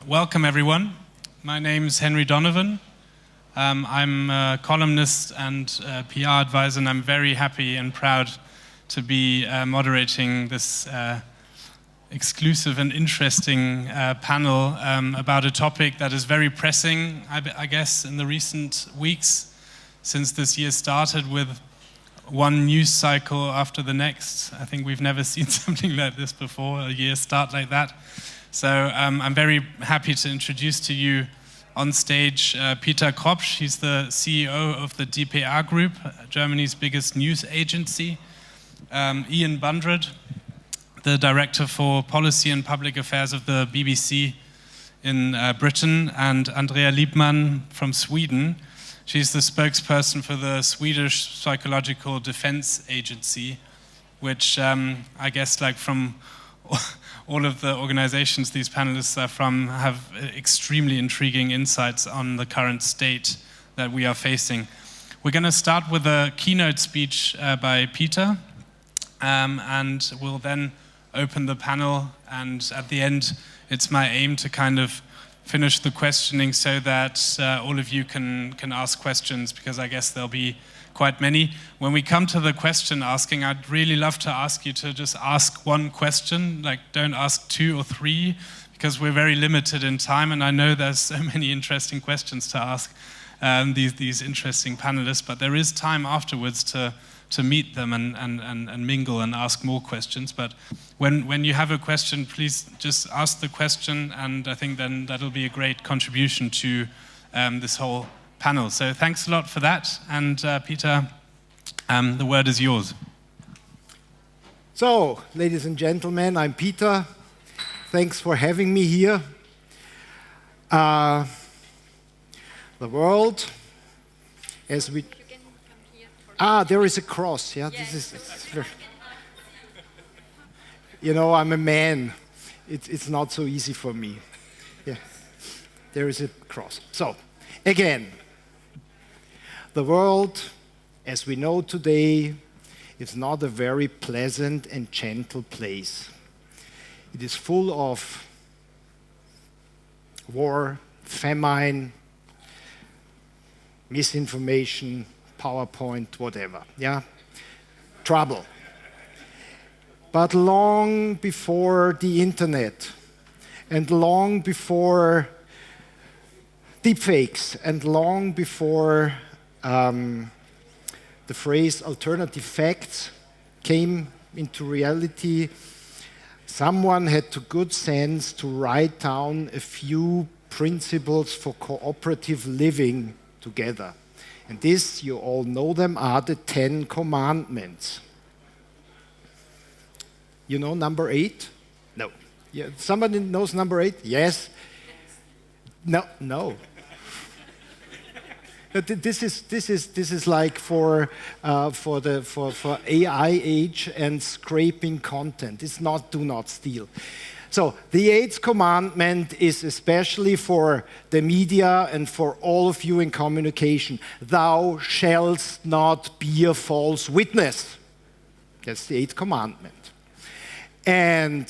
Welcome, everyone. My name's Henry Donovan. I'm a columnist and PR advisor, and I'm very happy and proud to be moderating this exclusive and interesting panel about a topic that is very pressing, I guess, in the recent weeks since this year started with one news cycle after the next. I think we've never seen something like this before, a year start like that. So I'm very happy to introduce to you on stage Peter Kropsch. He's the CEO of the dpa Group, Germany's biggest news agency. Ian Bundred, the Director for Policy and Public Affairs of the BBC in Britain, and Andrea Liebmann from Sweden. She's the spokesperson for the Swedish Psychological Defense Agency, which I guess, like, from all of the organizations these panelists are from, have extremely intriguing insights on the current state that we are facing. We're going to start with a keynote speech by Peter, and we'll then open the panel, and at the end it's my aim to kind of finish the questioning so that all of you can ask questions, because I guess there'll be quite many. When we come to the question asking, I'd really love to ask you to just ask one question, like don't ask two or three, because we're very limited in time, and I know there's so many interesting questions to ask these interesting panelists, but there is time afterwards to meet them and mingle and ask more questions. But when you have a question, please just ask the question, and I think then that'll be a great contribution to this whole panel. So thanks a lot for that, and Peter, the word is yours. So, ladies and gentlemen, I'm Peter. Thanks for having me here. The world, as we... there is a cross, yeah? This is very... You know, I'm a man. It's not so easy for me. Yeah, there is a cross. So, again, the world, as we know today, is not a very pleasant and gentle place. It is full of war, famine, misinformation, PowerPoint, whatever, yeah? Trouble. But long before the internet, and long before deepfakes, and long before the phrase alternative facts came into reality, someone had the good sense to write down a few principles for cooperative living together. And this, you all know them, are the 10 Commandments. You know number 8? No. Yeah, somebody knows number 8? Yes? No. No. This is like for AI age and scraping content. It's not do not steal. So the 8th commandment is especially for the media and for all of you in communication. Thou shalt not be a false witness. That's the 8th commandment. And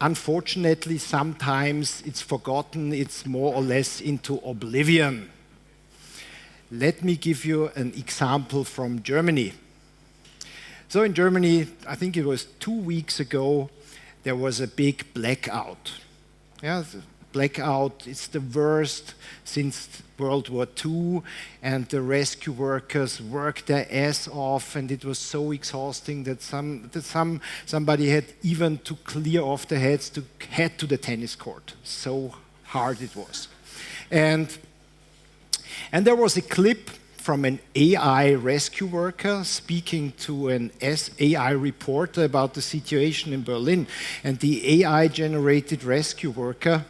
unfortunately, sometimes it's forgotten, it's more or less into oblivion. Let me give you an example from Germany. So in Germany, I think it was 2 weeks ago, there was a big blackout. Yeah, the blackout is the worst since World War II, and the rescue workers worked their ass off, and it was so exhausting that somebody had even to clear off their heads to head to the tennis court. So hard it was. And there was a clip from an AI rescue worker speaking to an AI reporter about the situation in Berlin. And the AI-generated rescue worker,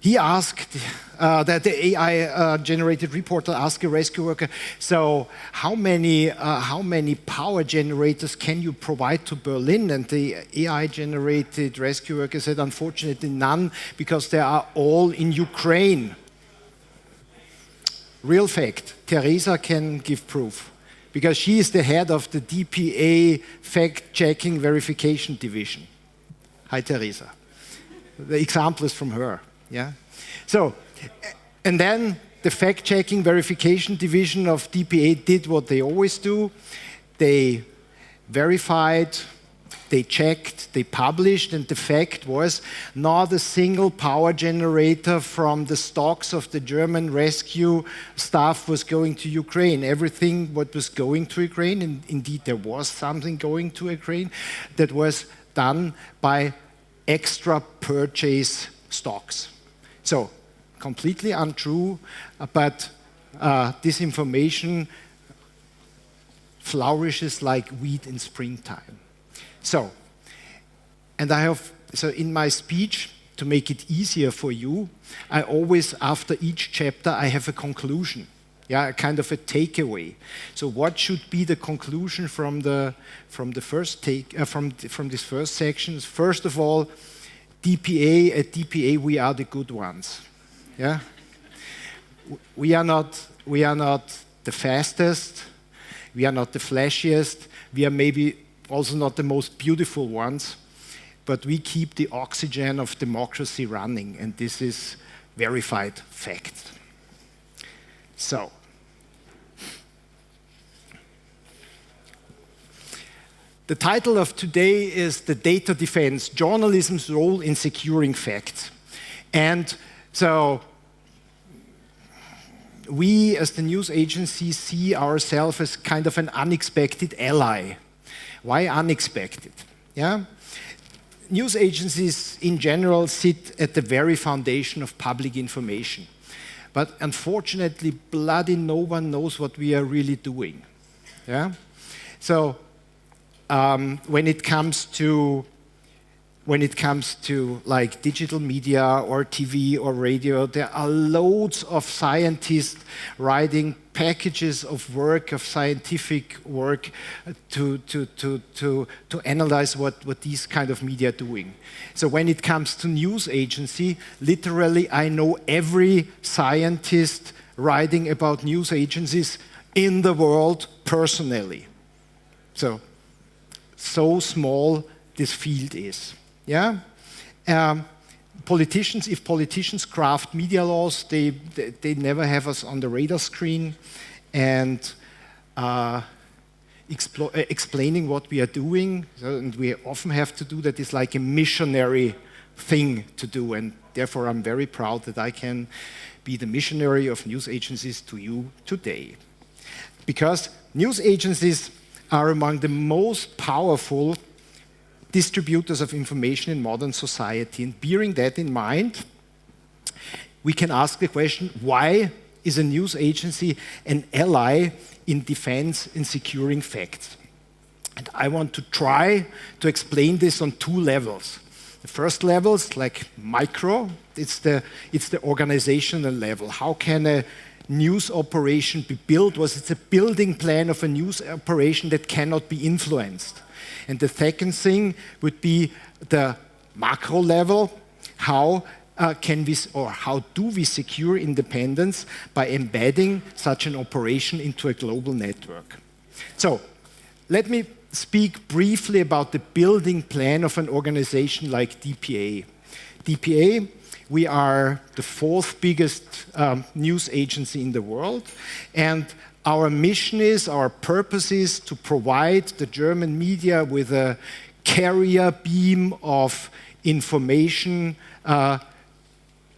he asked, that the AI-generated reporter asked a rescue worker, so how many power generators can you provide to Berlin? And the AI-generated rescue worker said, unfortunately none, because they are all in Ukraine. Real fact, Teresa can give proof, because she is the head of the DPA fact-checking verification division. Hi, Teresa. The example is from her. Yeah. So, and then the fact-checking verification division of DPA did what they always do. They verified, they checked, they published, and the fact was not a single power generator from the stocks of the German rescue staff was going to Ukraine. Everything what was going to Ukraine, and indeed there was something going to Ukraine, that was done by extra purchase stocks. So, completely untrue, but this information flourishes like wheat in springtime. So, and so in my speech, to make it easier for you, I always, after each chapter, I have a conclusion. Yeah, a kind of a takeaway. So, what should be the conclusion from this first section? First of all, at DPA, we are the good ones. Yeah, we are not the fastest. We are not the flashiest. We are maybe also not the most beautiful ones, but we keep the oxygen of democracy running, and this is verified fact. So, the title of today is The Data Defense, Journalism's Role in Securing Facts. And so, we as the news agency see ourselves as kind of an unexpected ally. Why unexpected? Yeah? News agencies in general sit at the very foundation of public information. But unfortunately, bloody no one knows what we are really doing. Yeah? So, when it comes to like digital media or TV or radio, there are loads of scientists writing packages of work, of scientific work, to analyze what these kind of media are doing. So when it comes to news agency, literally I know every scientist writing about news agencies in the world personally. So small this field is. Yeah, if politicians craft media laws, they never have us on the radar screen, and explaining what we are doing. And we often have to do that. Is like a missionary thing to do, and therefore I'm very proud that I can be the missionary of news agencies to you today, because news agencies are among the most powerful distributors of information in modern society. And bearing that in mind, we can ask the question, why is a news agency an ally in defense and securing facts? And I want to try to explain this on two levels. The first level is like micro, it's the organizational level. How can a news operation be built? It's a building plan of a news operation that cannot be influenced. And the second thing would be the macro level. How do we secure independence by embedding such an operation into a global network? So, let me speak briefly about the building plan of an organization like DPA. DPA, we are the fourth biggest news agency in the world, and our mission is, our purpose is to provide the German media with a carrier beam of information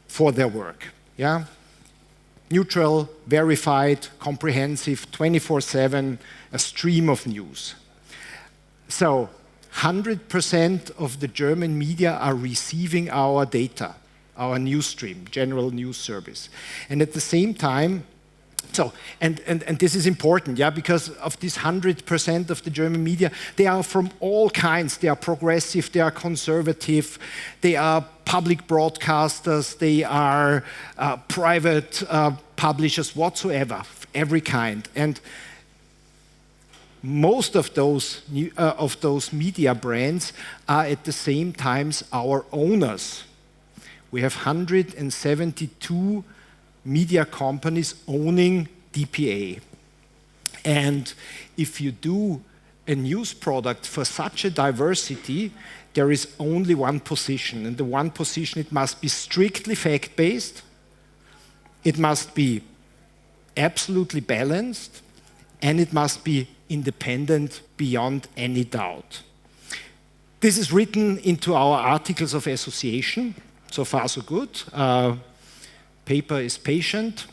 for their work. Yeah? Neutral, verified, comprehensive, 24/7, a stream of news. So 100% of the German media are receiving our data, our news stream, general news service. And at the same time, and this is important, yeah, because of this 100% of the German media, they are from all kinds. They are progressive, they are conservative, they are public broadcasters, they are private publishers, whatsoever, every kind. And most of those media brands are at the same time our owners. We have 172 media companies owning DPA. And if you do a news product for such a diversity, there is only one position. And the one position, it must be strictly fact-based, it must be absolutely balanced, and it must be independent beyond any doubt. This is written into our articles of association. So far, so good. Paper is patient,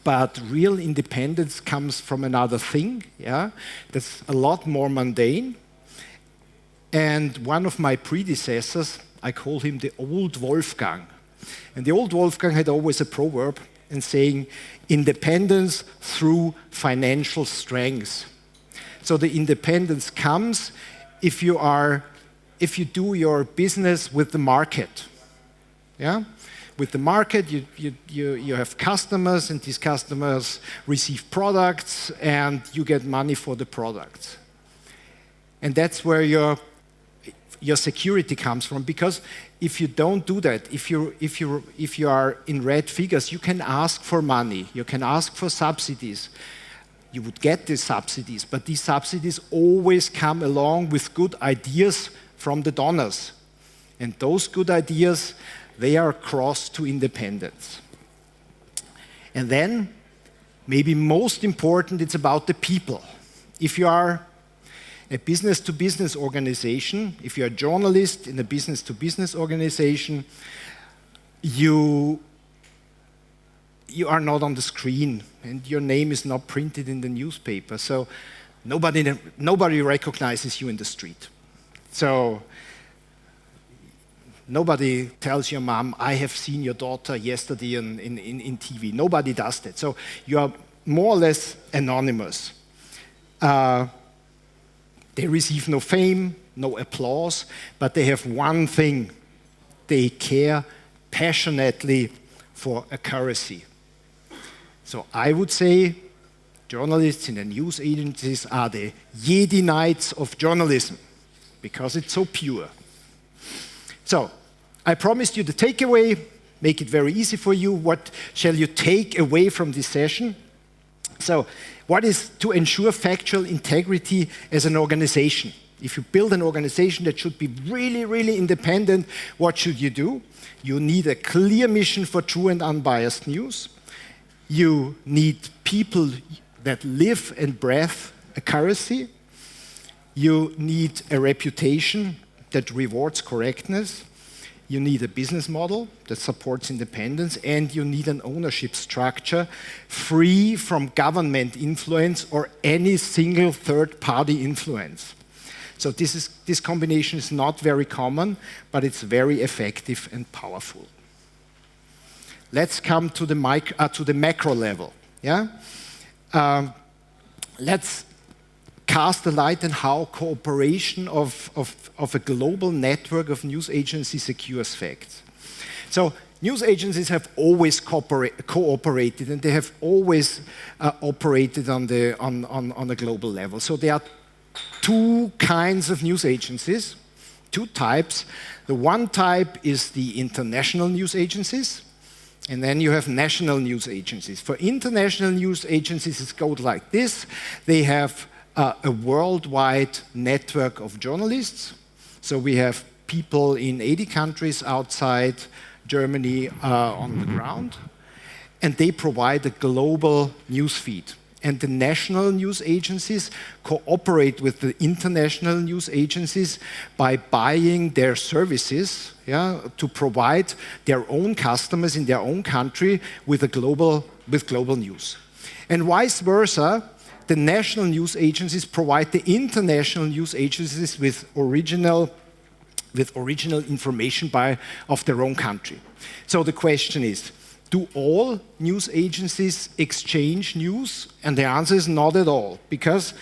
but real independence comes from another thing. Yeah, that's a lot more mundane. And one of my predecessors, I call him the old Wolfgang. And the old Wolfgang had always a proverb and saying, independence through financial strength. So the independence comes if you do your business with the market. Yeah? With the market, you have customers, and these customers receive products, and you get money for the products. And that's where your security comes from, because if you don't do that, if you are in red figures, you can ask for money, you can ask for subsidies. You would get these subsidies, but these subsidies always come along with good ideas from the donors. And those good ideas, they are crossed to independence. And then, maybe most important, it's about the people. If you are a business-to-business organization, if you're a journalist in a business-to-business organization, you are not on the screen, and your name is not printed in the newspaper, so nobody recognizes you in the street. So nobody tells your mom, I have seen your daughter yesterday in TV. Nobody does that. So you are more or less anonymous. They receive no fame, no applause, but they have one thing. They care passionately for accuracy. So I would say journalists in the news agencies are the Jedi Knights of journalism, because it's so pure. So I promised you the takeaway, make it very easy for you. What shall you take away from this session? So what is to ensure factual integrity as an organization? If you build an organization that should be really, really independent, what should you do? You need a clear mission for true and unbiased news. You need people that live and breathe accuracy. You need a reputation that rewards correctness. You need a business model that supports independence, and you need an ownership structure free from government influence or any single third-party influence. So this combination is not very common, but it's very effective and powerful. Let's come to the macro level. Yeah? Let's cast a light on how cooperation of a global network of news agencies secures facts. So news agencies have always cooperated, and they have always operated on a global level. So there are two kinds of news agencies, two types. The one type is the international news agencies, and then you have national news agencies. For international news agencies, it goes like this. They have a worldwide network of journalists. So we have people in 80 countries outside Germany on the ground, and they provide a global news feed. And the national news agencies cooperate with the international news agencies by buying their services, to provide their own customers in their own country with global news. And vice versa, the national news agencies provide the international news agencies with original information of their own country. So the question is, do all news agencies exchange news? And the answer is not at all, because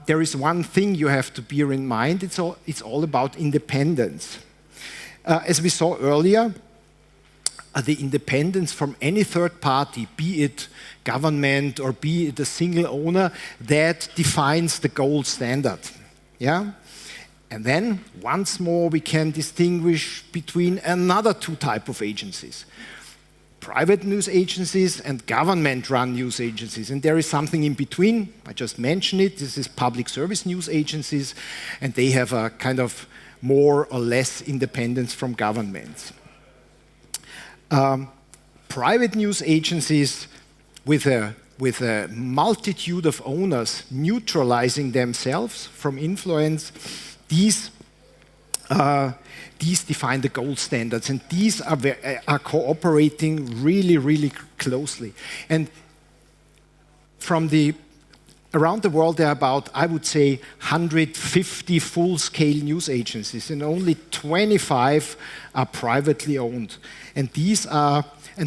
there is one thing you have to bear in mind. It's all about independence. As we saw earlier, the independence from any third party, be it government or be it a single owner, that defines the gold standard. Yeah? And then, once more, we can distinguish between another two types of agencies. private news agencies and government-run news agencies. And there is something in between. I just mentioned it. This is public service news agencies, and they have a kind of more or less independence from governments. Private news agencies with a multitude of owners neutralizing themselves from influence, these define the gold standards, and these are cooperating really, really closely. And around the world, there are about, I would say, 150 full-scale news agencies, and only 25 are privately owned. And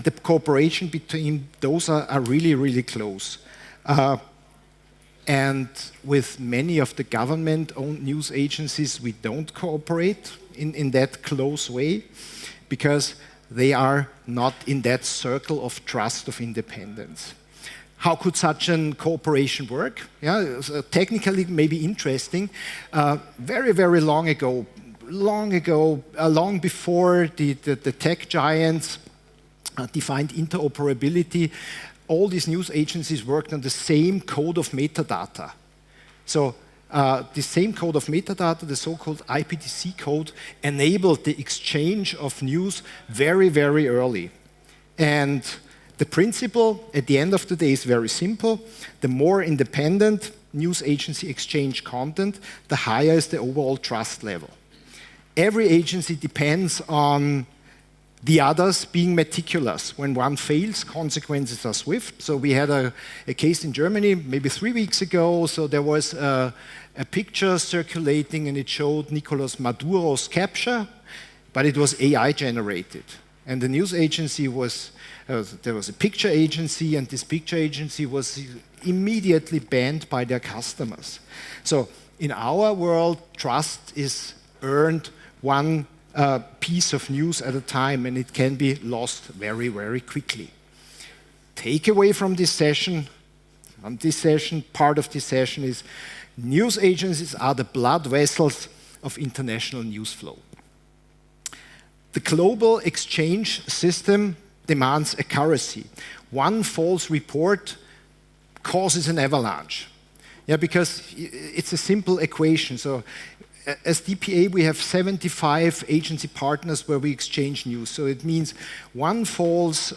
the cooperation between those are really, really close. And with many of the government-owned news agencies, we don't cooperate in that close way because they are not in that circle of trust of independence. How could such a cooperation work? Yeah, technically, maybe interesting. Very, very long ago, long before the tech giants defined interoperability, all these news agencies worked on the same code of metadata. So the same code of metadata, the so-called IPTC code, enabled the exchange of news very, very early. And the principle at the end of the day is very simple. The more independent news agency exchange content, the higher is the overall trust level. Every agency depends on the others being meticulous. When one fails, consequences are swift. So we had a case in Germany maybe 3 weeks ago. So there was a picture circulating, and it showed Nicolas Maduro's capture, but it was AI generated. And the news agency there was a picture agency, and this picture agency was immediately banned by their customers. So in our world, trust is earned one piece of news at a time, and it can be lost very, very quickly. Takeaway from this session, part of this session is news agencies are the blood vessels of international news flow. The global exchange system demands accuracy. One false report causes an avalanche. Yeah, because it's a simple equation. So as DPA, we have 75 agency partners where we exchange news. So it means one false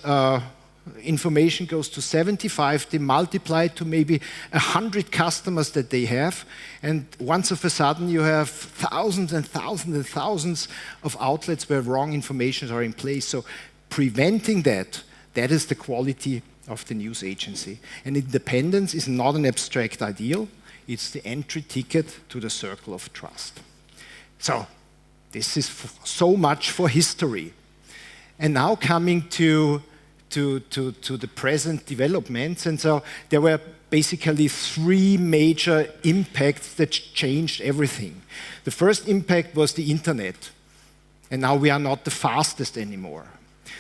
information goes to 75, they multiply it to maybe 100 customers that they have, and once of a sudden you have thousands and thousands and thousands of outlets where wrong information are in place. So preventing that is the quality of the news agency. And independence is not an abstract ideal. It's the entry ticket to the circle of trust. So this is so much for history. And now coming to the present developments. And so there were basically 3 major impacts that changed everything. The first impact was the internet. And now we are not the fastest anymore.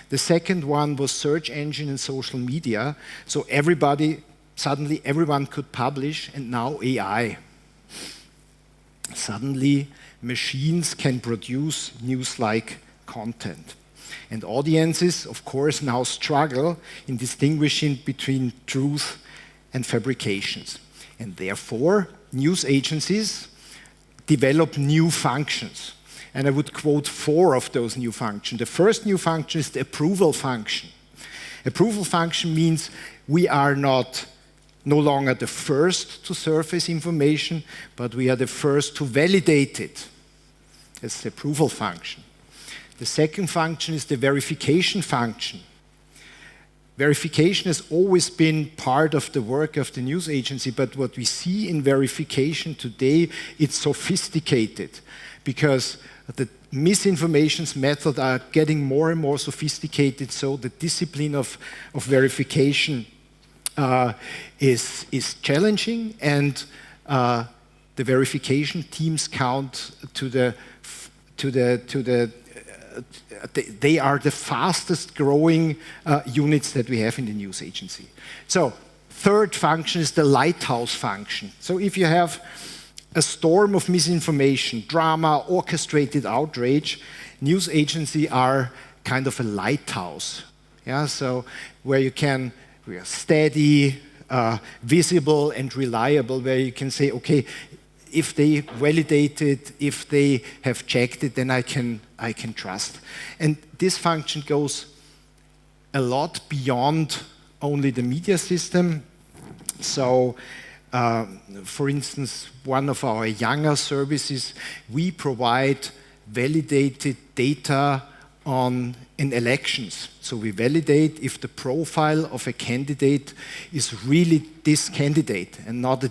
The second one was search engine and social media. So suddenly everyone could publish, and now AI. Suddenly, machines can produce news-like content. And audiences, of course, now struggle in distinguishing between truth and fabrications. And therefore, news agencies develop new functions. And I would quote 4 of those new functions. The first new function is the approval function. Approval function means we are no longer the first to surface information, but we are the first to validate it. That's the approval function. The second function is the verification function. Verification has always been part of the work of the news agency, but what we see in verification today, it's sophisticated because the misinformation's methods are getting more and more sophisticated, so the discipline of verification is challenging, and the verification teams count they are the fastest growing units that we have in the news agency. So third function is the lighthouse function. So if you have a storm of misinformation, drama, orchestrated outrage, news agencies are kind of a lighthouse. Yeah, so where we are steady, visible and reliable, where you can say, okay, if they validate it, if they have checked it, then I can trust. And this function goes a lot beyond only the media system. So, for instance, one of our younger services, we provide validated data in elections. So we validate if the profile of a candidate is really this candidate and not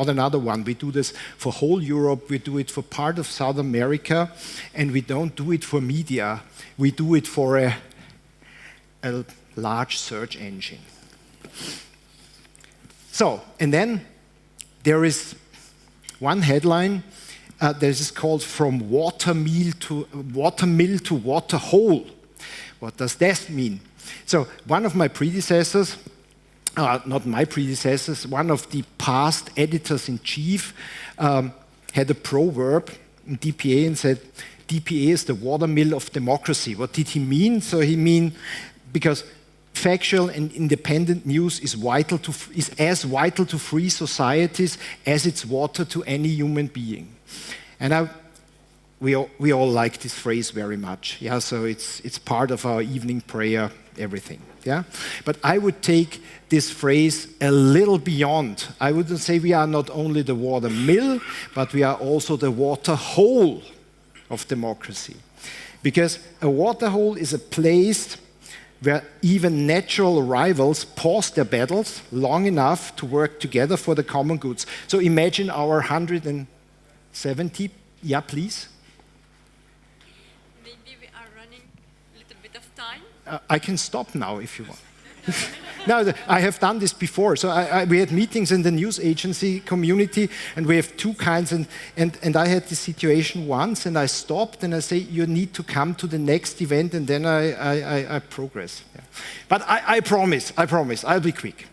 another one. We do this for whole Europe, we do it for part of South America, and we don't do it for media. We do it for a large search engine. So, and then there is one headline that is called From Watermill to Waterhole. What does that mean? So one of my predecessors, not my predecessors, one of the past editors-in-chief had a proverb in DPA and said, DPA is the watermill of democracy. What did he mean? So he mean, because factual and independent news is as vital to free societies as it's water to any human being. And we all like this phrase very much. Yeah, so it's part of our evening prayer, everything. Yeah, but I would take this phrase a little beyond. I wouldn't say we are not only the water mill, but we are also the water hole of democracy. Because a water hole is a place where even natural rivals pause their battles long enough to work together for the common goods. So imagine our 170, yeah, please. Maybe we are running a little bit of time. I can stop now if you want. No, I have done this before. So we had meetings in the news agency community, and we have two kinds. And I had this situation once, and I stopped, and I say, you need to come to the next event, and then I progress. Yeah. But I promise, I'll be quick.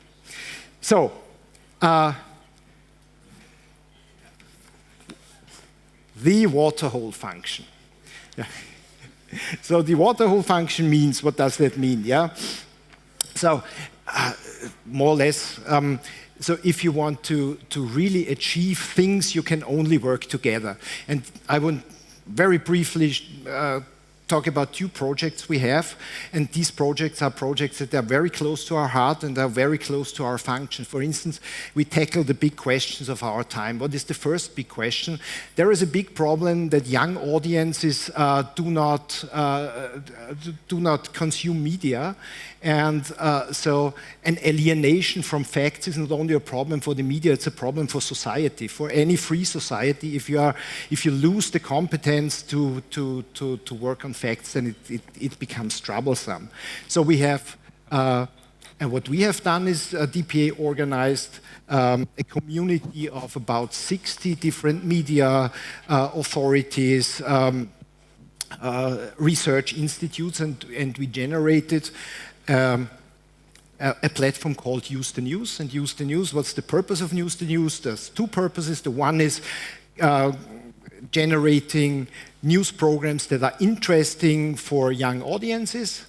So, the waterhole function. Yeah. So the waterhole function means, what does that mean? Yeah. So, more or less, so if you want to really achieve things, you can only work together. And I want very briefly talk about two projects we have. And these projects are projects that are very close to our heart and are very close to our function. For instance, we tackle the big questions of our time. What is the first big question? There is a big problem that young audiences do not consume media. And so an alienation from facts is not only a problem for the media, it's a problem for society. For any free society, if you lose the competence to work on facts, then it becomes troublesome. So we have, and what we have done is DPA organized a community of about 60 different media authorities, research institutes, and we generated a platform called Use the News. And Use the News, what's the purpose of Use the News? There's two purposes. The one is generating news programs that are interesting for young audiences.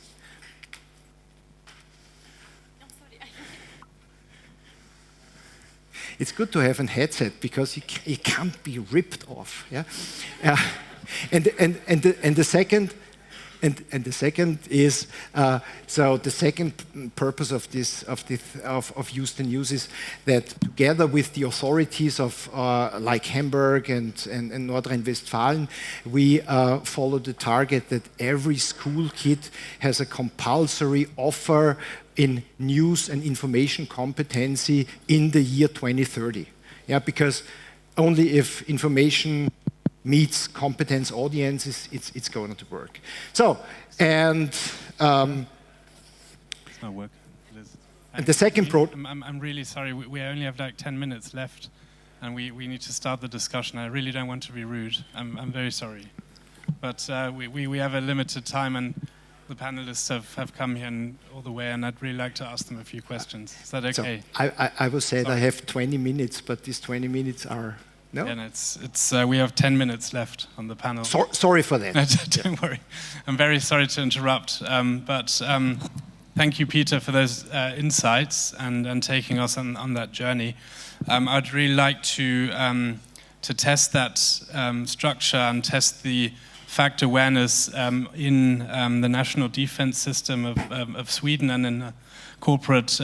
No, sorry. It's good to have a headset because you can't be ripped off. Yeah, and the second. And the second is so the second purpose of Use the News is that together with the authorities of like Hamburg and Nordrhein-Westfalen, we follow the target that every school kid has a compulsory offer in news and information competency in the year 2030. Yeah, because only if information meets competence audiences, it's going to work. So, and It's not working. It is. And the second I'm really sorry. We only have like 10 minutes left, and we need to start the discussion. I really don't want to be rude. I'm very sorry, but we have a limited time, and the panelists have come here all the way, and I'd really like to ask them a few questions. Is that okay? So I was said I have 20 minutes, but these 20 minutes are. No? And we have 10 minutes left on the panel. Sorry for that. No, don't worry. I'm very sorry to interrupt. But Thank you, Peter, for those insights and taking us on that journey. I'd really like to test that structure and test the fact awareness in the national defense system of Sweden and in a corporate,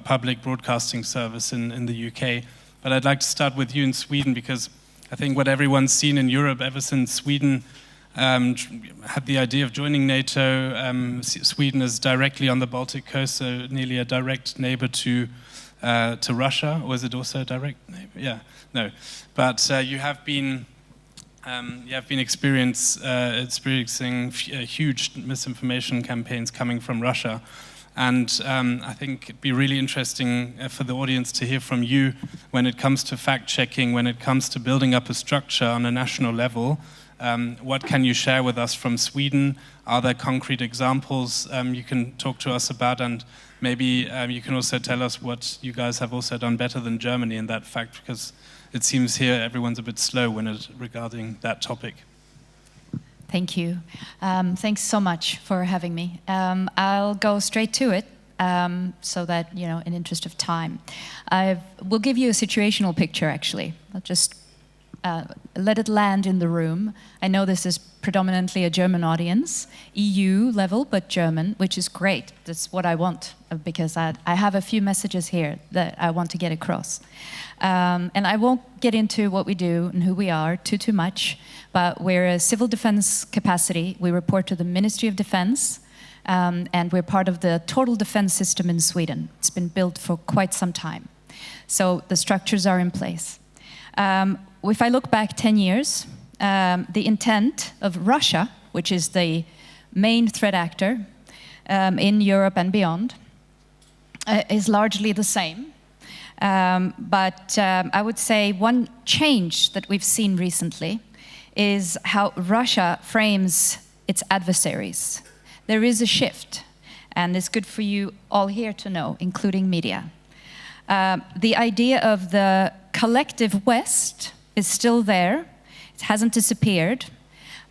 public broadcasting service in the UK. But I'd like to start with you in Sweden, because I think what everyone's seen in Europe ever since Sweden had the idea of joining NATO. Sweden is directly on the Baltic coast, so nearly a direct neighbor to Russia. Or is it also a direct neighbor? Yeah, no. But you have been experiencing huge misinformation campaigns coming from Russia. And I think it'd be really interesting for the audience to hear from you when it comes to fact-checking, when it comes to building up a structure on a national level. What can you share with us from Sweden? Are there concrete examples you can talk to us about? And maybe you can also tell us what you guys have also done better than Germany in that fact, because it seems here everyone's a bit slow regarding that topic. Thank you. Thanks so much for having me. I'll go straight to it, so that, in interest of time. We'll give you a situational picture, actually. I'll just let it land in the room. I know this is predominantly a German audience, EU level, but German, which is great. That's what I want, because I have a few messages here that I want to get across. And I won't get into what we do and who we are too much, but we're a civil defense capacity. We report to the Ministry of Defense, and we're part of the total defense system in Sweden. It's been built for quite some time. So the structures are in place. If I look back 10 years, the intent of Russia, which is the main threat actor in Europe and beyond, is largely the same. But I would say one change that we've seen recently is how Russia frames its adversaries. There is a shift, and it's good for you all here to know, including media. The idea of the collective West is still there. It hasn't disappeared,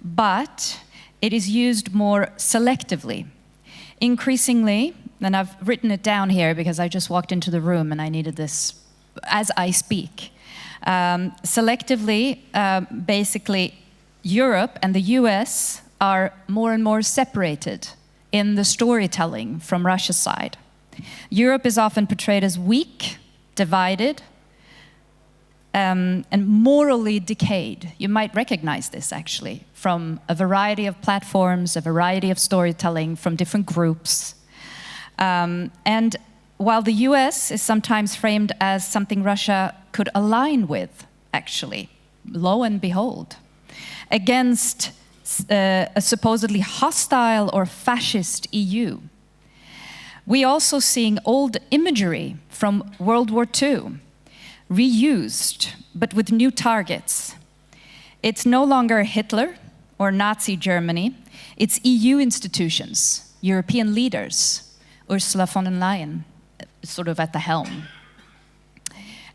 but it is used more selectively. Increasingly, and I've written it down here because I just walked into the room and I needed this as I speak. Selectively, basically, Europe and the US are more and more separated in the storytelling from Russia's side. Europe is often portrayed as weak, divided, and morally decayed. You might recognize this, actually, from a variety of platforms, a variety of storytelling from different groups. And while the US is sometimes framed as something Russia could align with, actually, lo and behold, against a supposedly hostile or fascist EU. We also seeing old imagery from World War II, reused, but with new targets. It's no longer Hitler or Nazi Germany, it's EU institutions, European leaders, Ursula von der Leyen, sort of at the helm.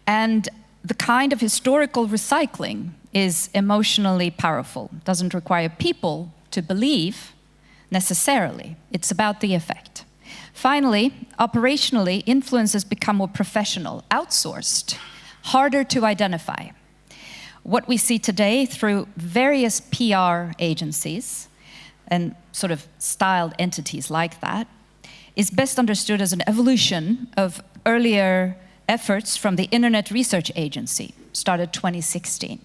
And the kind of historical recycling is emotionally powerful. It doesn't require people to believe necessarily. It's about the effect. Finally, operationally, influence has become more professional, outsourced, harder to identify. What we see today through various PR agencies and sort of styled entities like that is best understood as an evolution of earlier efforts from the Internet Research Agency, started 2016.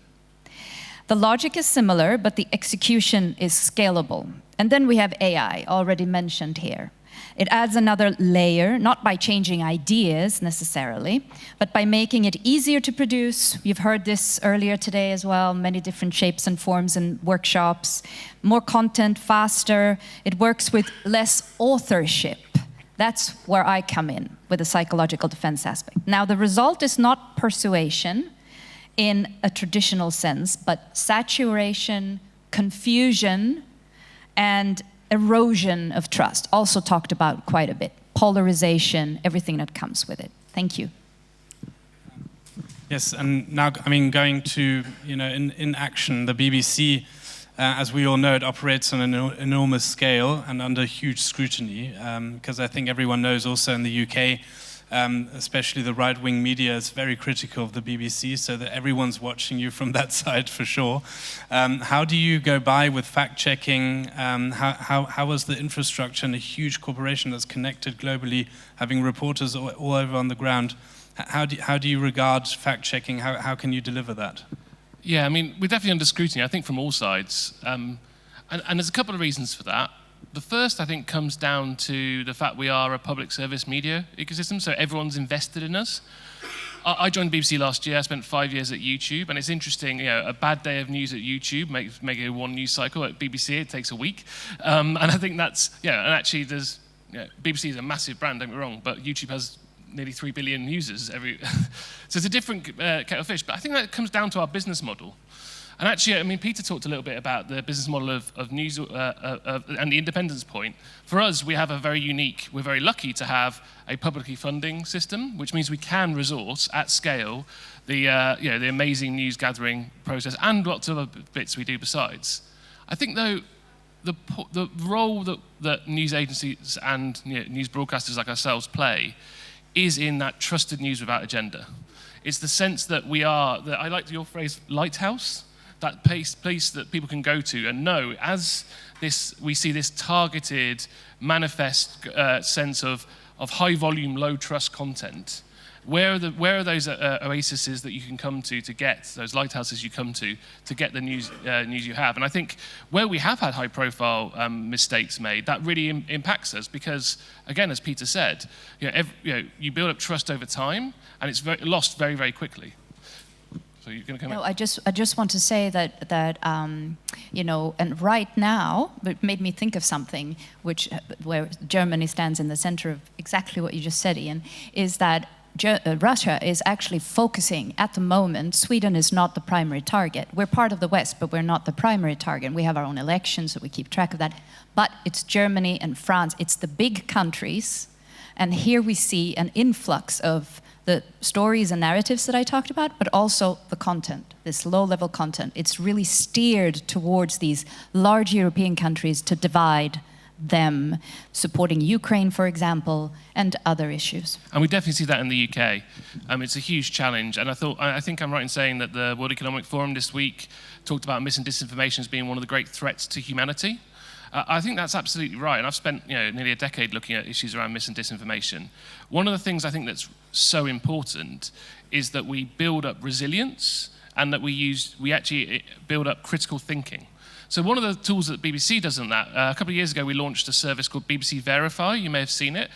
The logic is similar, but the execution is scalable. And then we have AI, already mentioned here. It adds another layer, not by changing ideas necessarily, but by making it easier to produce. You've heard this earlier today as well, many different shapes and forms and workshops. More content, faster. It works with less authorship. That's where I come in with the psychological defense aspect. Now, the result is not persuasion in a traditional sense, but saturation, confusion, and erosion of trust, also talked about quite a bit. Polarization, everything that comes with it. Thank you. Yes, and now, I mean, going to, in action, the BBC as we all know, it operates on an enormous scale and under huge scrutiny, because I think everyone knows also in the UK, especially the right-wing media is very critical of the BBC, so that everyone's watching you from that side for sure. How do you go by with fact-checking? How was the infrastructure and a huge corporation that's connected globally, having reporters all over on the ground? How do you regard fact-checking? How can you deliver that? Yeah, I mean, we're definitely under scrutiny, I think, from all sides. And there's a couple of reasons for that. The first, I think, comes down to the fact we are a public service media ecosystem, so everyone's invested in us. I joined BBC last year. I spent 5 years at YouTube, and it's interesting, a bad day of news at YouTube makes it one news cycle. At BBC, it takes a week. And I think that's, and actually BBC is a massive brand, don't get me wrong, but YouTube has nearly 3 billion users every... So it's a different kettle of fish, but I think that comes down to our business model. And actually, I mean, Peter talked a little bit about the business model of news and the independence point. For us, we're very lucky to have a publicly funding system, which means we can resource at scale the amazing news gathering process and lots of other bits we do besides. I think, though, the role that news agencies and news broadcasters like ourselves play is in that trusted news without agenda. It's the sense that we are, I like your phrase, lighthouse, that place that people can go to and know as we see this targeted, manifest sense of high volume, low trust content. Where are those oases that you can come to get, those lighthouses you come to get the news you have? And I think where we have had high profile mistakes made, that really impacts us because, again, as Peter said, you build up trust over time and it's lost very, very quickly. So you're going to come in? No, I just want to say that and right now, it made me think of something where Germany stands in the center of exactly what you just said, Ian, is that Russia is actually focusing at the moment. Sweden is not the primary target. We're part of the West, but we're not the primary target. We have our own elections, so we keep track of that. But it's Germany and France. It's the big countries. And here we see an influx of the stories and narratives that I talked about, but also the content, this low-level content. It's really steered towards these large European countries to divide them, supporting Ukraine, for example, and other issues. And we definitely see that in the UK. It's a huge challenge, and I think I'm right in saying that the World Economic Forum this week talked about mis and disinformation as being one of the great threats to humanity. I think that's absolutely right, and I've spent nearly a decade looking at issues around mis and disinformation. One of the things I think that's so important is that we build up resilience and that we actually build up critical thinking. So one of the tools that BBC does in that, a couple of years ago we launched a service called BBC Verify, you may have seen it.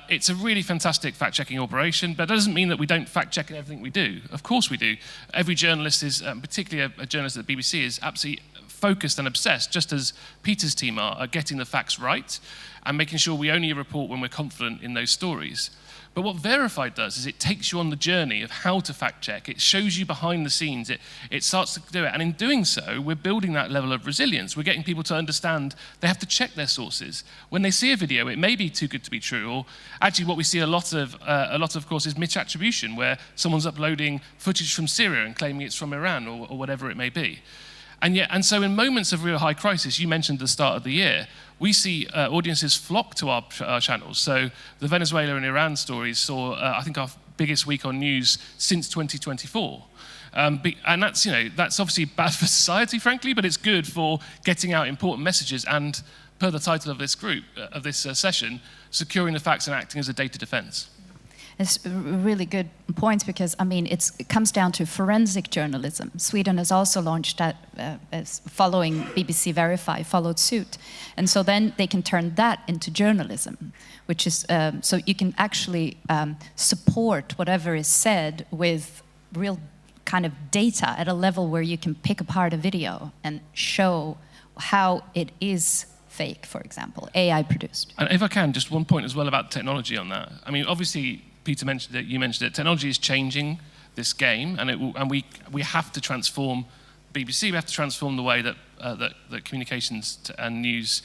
It's a really fantastic fact-checking operation, but that doesn't mean that we don't fact-check in everything we do. Of course we do. Every journalist is, particularly a journalist at the BBC, is absolutely focused and obsessed, just as Peter's team are getting the facts right and making sure we only report when we're confident in those stories. But what Verified does is it takes you on the journey of how to fact check. It shows you behind the scenes. It starts to do it. And in doing so, we're building that level of resilience. We're getting people to understand they have to check their sources. When they see a video, it may be too good to be true. Or actually what we see a lot of course, is misattribution, where someone's uploading footage from Syria and claiming it's from Iran or whatever it may be. And so in moments of real high crisis, you mentioned the start of the year, we see audiences flock to our channels. So the Venezuela and Iran stories saw, I think, our biggest week on news since 2024. And that's obviously bad for society, frankly, but it's good for getting out important messages and, per the title of this group, of this session, securing the facts and acting as a data defense. It's really good points because, I mean, it comes down to forensic journalism. Sweden has also launched that, following BBC Verify, followed suit. And so then they can turn that into journalism, which is, so you can actually support whatever is said with real kind of data at a level where you can pick apart a video and show how it is fake, for example, AI produced. And if I can, just one point as well about technology on that. I mean, obviously, Peter mentioned it, you mentioned it, technology is changing this game, and we have to transform BBC, we have to transform the way that communications and news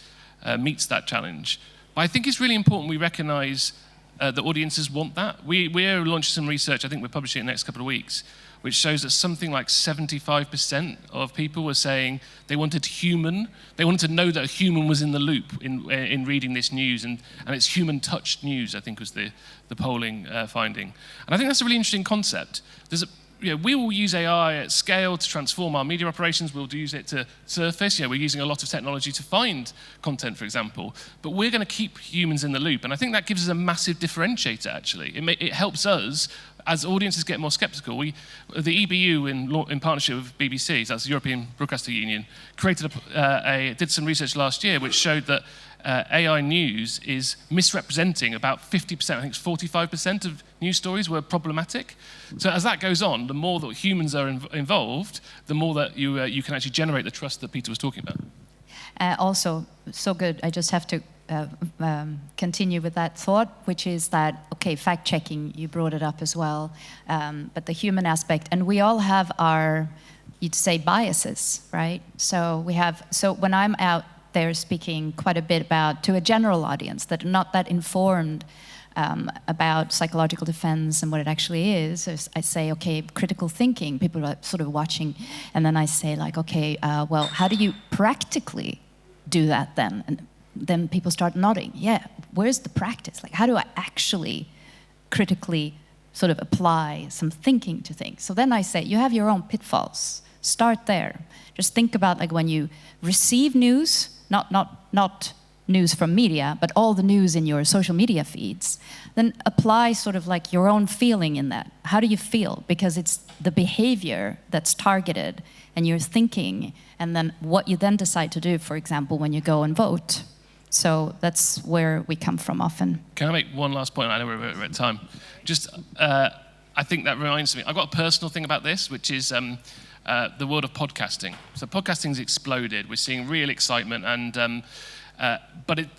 meets that challenge. But I think it's really important we recognise that audiences want that. We're launching some research, I think we're publishing it in the next couple of weeks, which shows that something like 75% of people were saying they wanted to know that a human was in the loop in reading this news, and it's human-touched news, I think was the polling finding. And I think that's a really interesting concept. We will use AI at scale to transform our media operations. We'll use it to surface. We're using a lot of technology to find content, for example. But we're going to keep humans in the loop. And I think that gives us a massive differentiator, actually. It helps us, as audiences get more skeptical. The EBU, in partnership with BBC, that's the European Broadcasting Union, did some research last year which showed that AI news is misrepresenting about 50%, I think it's 45% of news stories were problematic. So as that goes on, the more that humans are involved, the more that you can actually generate the trust that Peter was talking about. Also, so good. I just have to continue with that thought, which is that, okay, fact-checking, you brought it up as well, but the human aspect, and we all have our, you'd say, biases, right? So when I'm out there speaking quite a bit to a general audience that are not that informed about psychological defense and what it actually is, I say, okay, critical thinking, people are sort of watching, and then I say like, okay, well, how do you practically do that then? And then people start nodding. Yeah, where's the practice? Like, how do I actually critically sort of apply some thinking to things? So then I say, you have your own pitfalls. Start there. Just think about like when you receive news, not news from media, but all the news in your social media feeds, then apply sort of like your own feeling in that. How do you feel? Because it's the behavior that's targeted and your thinking, and then what you then decide to do, for example, when you go and vote. So that's where we come from often. Can I make one last point? I know we're at time. Just, I think that reminds me, I've got a personal thing about this, which is the world of podcasting. So podcasting's exploded. We're seeing real excitement, and but it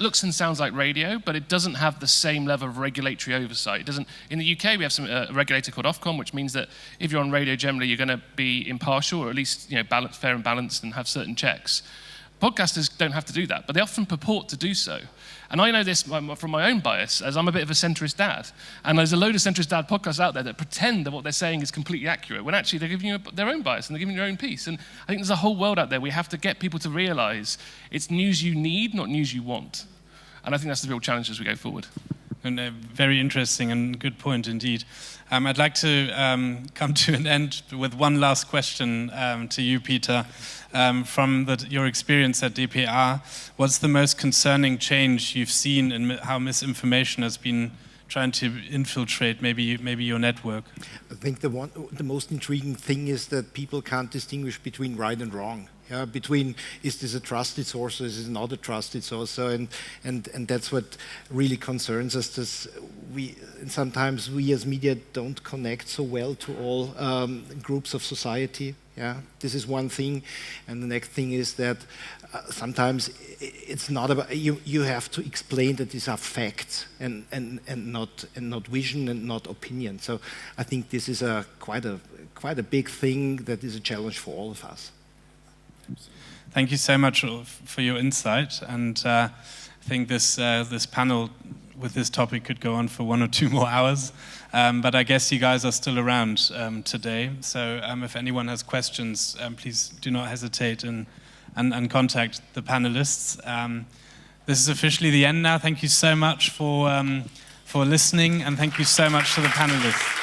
looks and sounds like radio, but it doesn't have the same level of regulatory oversight. It doesn't. In the UK, we have a regulator called Ofcom, which means that if you're on radio, generally you're going to be impartial, or at least fair and balanced, and have certain checks. Podcasters don't have to do that, but they often purport to do so. And I know this from my own bias, as I'm a bit of a centrist dad. And there's a load of centrist dad podcasts out there that pretend that what they're saying is completely accurate, when actually they're giving you their own bias and they're giving you their own piece. And I think there's a whole world out there. We have to get people to realize it's news you need, not news you want. And I think that's the real challenge as we go forward. And a very interesting and good point indeed. I'd like to come to an end with one last question to you, Peter. From your experience at DPR, what's the most concerning change you've seen in how misinformation has been trying to infiltrate maybe your network? I think the most intriguing thing is that people can't distinguish between right and wrong. Between, is this a trusted source or is this not a trusted source? And that's what really concerns us. Sometimes we as media don't connect so well to all groups of society. This is one thing, and the next thing is that sometimes it's not about you have to explain that these are facts and not vision and not opinion. So I think this is quite a big thing that is a challenge for all of us. Thank you so much for your insight, and I think this panel with this topic could go on for 1 or 2 more hours, but I guess you guys are still around today, so if anyone has questions, please do not hesitate and contact the panelists. This is officially the end now. Thank you so much for listening, and thank you so much to the panelists.